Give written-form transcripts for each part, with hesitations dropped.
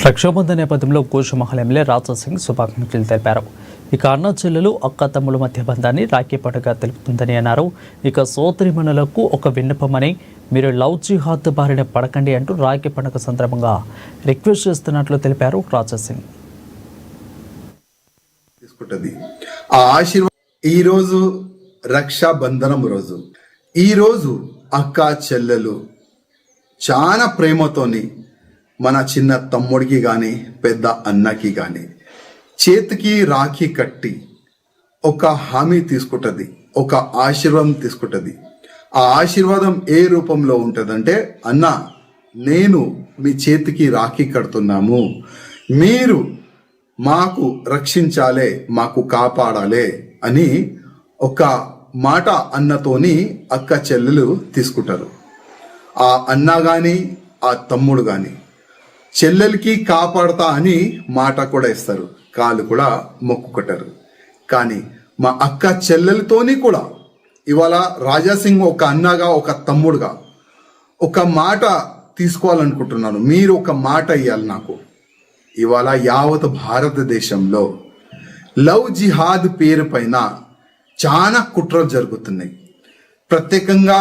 రక్షాబంధన్ నేపథ్యంలో కోశమహల్ ఎమ్మెల్యే రాజా సింగ్ శుభాకాంక్షలు తెలిపారు. ఇక అన్న చెల్లెలు అక్క తమ్ముల మధ్య బంధాన్ని రాఖీ పండుగ తెలుపుతుందని అన్నారు. ఇక సోదరిమణులకు ఒక విన్నపమని, మీరు లవ్ జిహాద్ బారిన పడకండి అంటూ రాఖీ పండుగ సందర్భంగా రిక్వెస్ట్ చేస్తున్నట్లు తెలిపారు రాజా సింగ్. ఆ ఆశీర్వాదం ఈరోజు రక్షాబంధనం రోజు. ఈరోజు అక్క చెల్లెలు చాలా ప్రేమతోని మన చిన్న తమ్ముడికి కానీ పెద్ద అన్నకి కానీ చేతికి రాఖీ కట్టి ఒక హామీ తీసుకుంటుంది, ఒక ఆశీర్వాదం తీసుకుంటుంది. ఆ ఆశీర్వాదం ఏ రూపంలో ఉంటుందంటే, అన్న నేను మీ చేతికి రాఖీ కడుతున్నాము, మీరు మాకు రక్షించాలే, మాకు కాపాడాలే అని ఒక మాట అన్నతోని అక్క చెల్లెలు తీసుకుంటారు. ఆ అన్న కానీ ఆ తమ్ముడు కానీ చెల్లెలకి కాపాడతా అని మాట కూడా ఇస్తారు, కాళ్ళు కూడా మొక్కుకుంటారు. కానీ మా అక్క చెల్లెలతోని కూడా ఇవాళ రాజాసింగ్ ఒక అన్నగా ఒక తమ్ముడుగా ఒక మాట తీసుకోవాలనుకుంటున్నాను. మీరు ఒక మాట ఇవ్వాలి నాకు. ఇవాళ యావత్ భారతదేశంలో లవ్ జిహాద్ పేరు పైన చాలా కుట్రలు జరుగుతున్నాయి. ప్రత్యేకంగా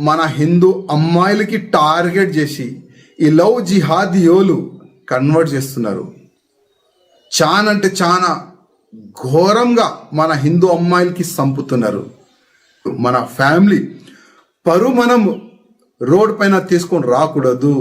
మన హిందూ అమ్మాయిలకి టార్గెట్ చేసి ఈ లవ్ జిహాదియోలు కన్వర్ట్ చేస్తున్నారు. చాలా అంటే చాలా ఘోరంగా మన హిందూ అమ్మాయిలకి చంపుతున్నారు. మన ఫ్యామిలీ పరువు మనం రోడ్ పైన తీసుకొని రాకూడదు.